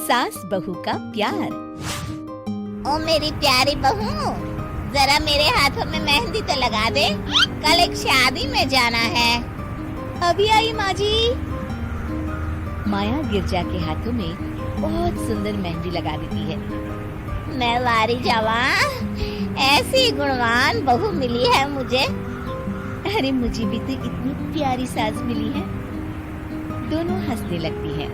सास बहू का प्यार। ओ मेरी प्यारी बहू, जरा मेरे हाथों में मेहंदी तो लगा दे, कल एक शादी में जाना है। अभी आई माँ जी। माया गिरजा के हाथों में बहुत सुंदर मेहंदी लगा देती है। मैं वारी जावा, ऐसी गुणवान बहू मिली है मुझे। अरे मुझे भी तो इतनी प्यारी सास मिली है। दोनों हंसने लगती हैं।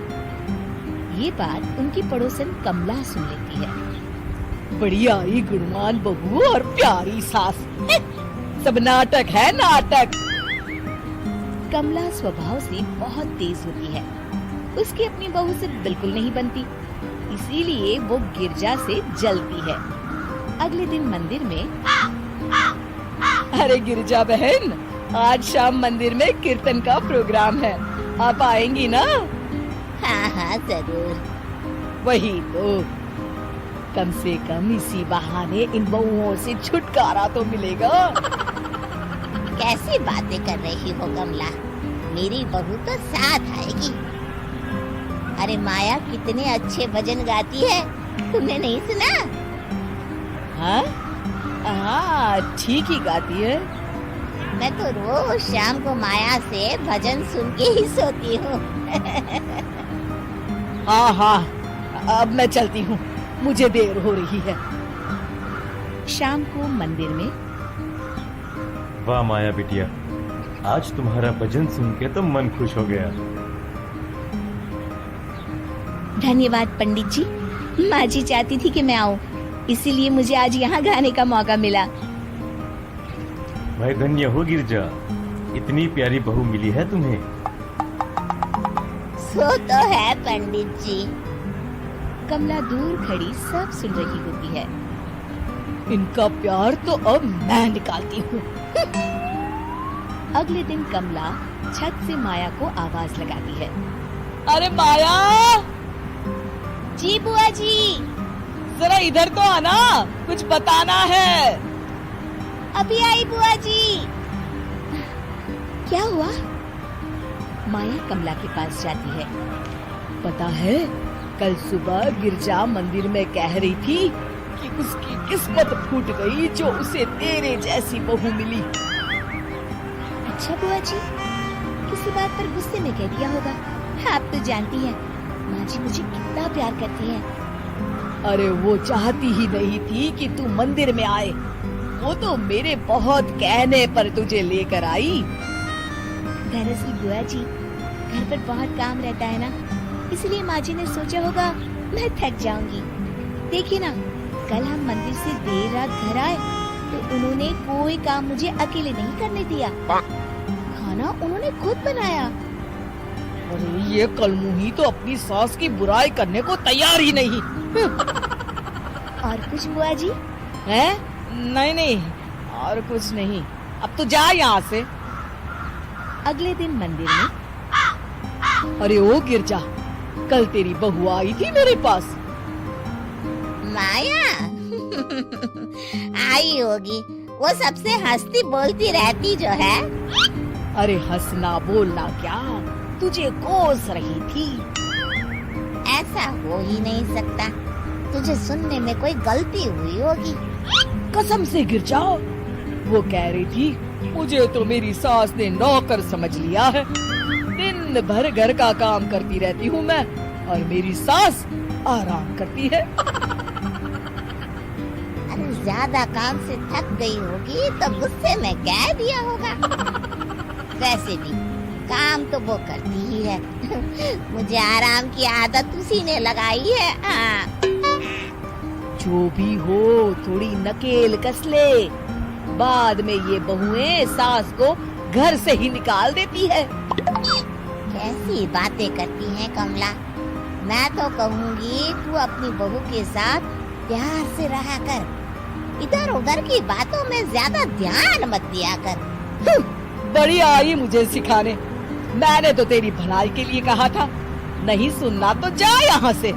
ये बात उनकी पड़ोसन कमला सुन लेती है। बढ़िया ही गुणवान बहू और प्यारी सास, सब नाटक है नाटक। कमला स्वभाव से बहुत तेज होती है। उसकी अपनी बहू से बिल्कुल नहीं बनती, इसीलिए वो गिरजा से जलती है। अगले दिन मंदिर में, अरे गिरजा बहन, आज शाम मंदिर में कीर्तन का प्रोग्राम है, आप आएंगी ना? हाँ हाँ जरूर। वही तो, कम से कम इसी बहाने इन बहुओं से छुटकारा तो मिलेगा। कैसी बातें कर रही हो कमला, मेरी बहू तो साथ आएगी। अरे माया कितने अच्छे भजन गाती है, तुमने नहीं सुना? हाँ हाँ, ठीक ही गाती है। मैं तो रोज शाम को माया से भजन सुन के ही सोती हूँ। हाँ हाँ, अब मैं चलती हूँ, मुझे देर हो रही है। शाम को मंदिर में, वाह माया बिटिया, आज तुम्हारा भजन सुन के तो मन खुश हो गया। धन्यवाद पंडित जी। माँ जी चाहती थी कि मैं आऊँ, इसीलिए मुझे आज यहाँ गाने का मौका मिला। भाई धन्य हो गिरजा, इतनी प्यारी बहू मिली है तुम्हें। सो तो है पंडित जी। कमला दूर खड़ी सब सुन रही होती है। इनका प्यार तो अब मैं निकालती हूँ। अगले दिन कमला छत से माया को आवाज लगाती है। अरे माया, जी बुआ जी। जरा इधर तो आना, कुछ बताना है। अभी आई बुआ जी। क्या हुआ? माया कमला के पास जाती है। पता है, कल सुबह गिरजा मंदिर में कह रही थी कि उसकी किस्मत फूट गई जो उसे तेरे जैसी बहू मिली। अच्छा बुआ जी, किसी बात पर गुस्से में कह दिया होगा। आप तो जानती हैं, माँ जी मुझे कितना प्यार करती हैं। अरे वो चाहती ही नहीं थी कि तू मंदिर में आए, वो तो मेरे बहुत कहने पर तुझे लेकर आई। दरअसल बुआ जी, घर पर बहुत काम रहता है ना, इसलिए माँ जी ने सोचा होगा मैं थक जाऊंगी। देखिए ना, कल हम मंदिर से देर रात घर आए तो उन्होंने कोई काम मुझे अकेले नहीं करने दिया। खाना उन्होंने खुद बनाया। अरे ये कलमुही तो अपनी सास की बुराई करने को तैयार ही नहीं। और कुछ बुआ जी? है? नहीं नहीं, और कुछ नहीं, अब तो जा यहाँ से। अगले दिन मंदिर में, अरे ओ गिरजा, कल तेरी बहू आई थी मेरे पास। माया आई होगी, वो सबसे हंसती बोलती रहती जो है। अरे हंसना बोलना क्या, तुझे कोस रही थी। ऐसा हो ही नहीं सकता, तुझे सुनने में कोई गलती हुई होगी। कसम से गिरजा, वो कह रही थी मुझे तो मेरी सास ने नौकर समझ लिया है। दिन भर घर का काम करती रहती हूँ मैं, और मेरी सास आराम करती है। अरे ज्यादा काम से थक गई होगी तो गुस्से में कह दिया होगा। वैसे भी काम तो वो करती ही है। मुझे आराम की आदत उसी ने लगाई है। हाँ। जो भी हो, थोड़ी नकेल कस ले, बाद में ये बहुएं सास को घर से ही निकाल देती है। कैसी बातें करती हैं कमला। मैं तो कहूँगी तू अपनी बहू के साथ प्यार से रहा कर, इधर उधर की बातों में ज्यादा ध्यान मत दिया कर। बड़ी आई मुझे सिखाने, मैंने तो तेरी भलाई के लिए कहा था, नहीं सुनना तो जा यहाँ से।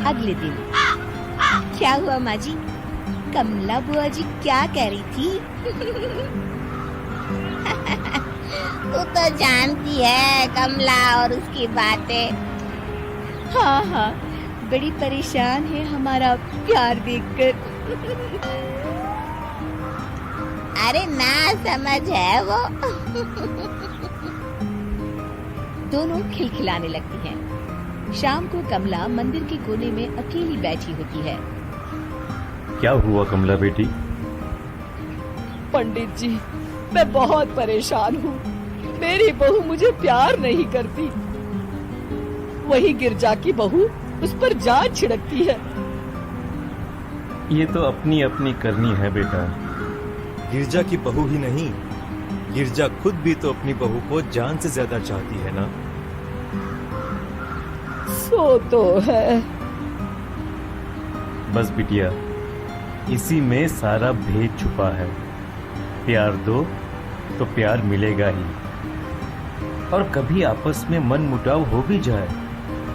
अगले दिन, क्या हुआ माँ जी? कमला बुआ जी क्या कह रही थी? तू तो जानती है कमला और उसकी बातें। हाँ हाँ, बड़ी परेशान है हमारा प्यार देखकर। अरे ना समझ है वो। दोनों खिलखिलाने लगती हैं। शाम को कमला मंदिर के कोने में अकेली बैठी होती है। क्या हुआ कमला बेटी? पंडित जी, मैं बहुत परेशान हूँ। मेरी बहू मुझे प्यार नहीं करती। वही गिरजा की बहू उस पर जान छिड़कती है। ये तो अपनी अपनी करनी है बेटा। गिरजा की बहू ही नहीं, गिरजा खुद भी तो अपनी बहू को जान से ज्यादा चाहती है ना। सो तो है। बस बिटिया, इसी में सारा भेद छुपा है। प्यार दो तो प्यार मिलेगा ही। और कभी आपस में मन मुटाव हो भी जाए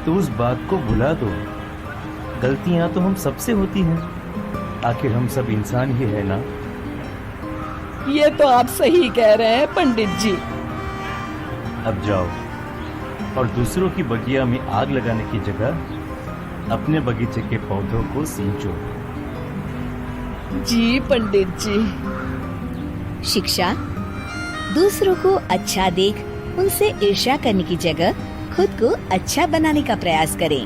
तो उस बात को भुला दो। गलतियां तो हम सबसे होती हैं, आखिर हम सब इंसान ही है ना। ये तो आप सही कह रहे हैं पंडित जी। अब जाओ और दूसरों की बगिया में आग लगाने की जगह अपने बगीचे के पौधों को सींचो। जी पंडित जी। शिक्षा, दूसरों को अच्छा देख उनसे ईर्ष्या करने की जगह खुद को अच्छा बनाने का प्रयास करें।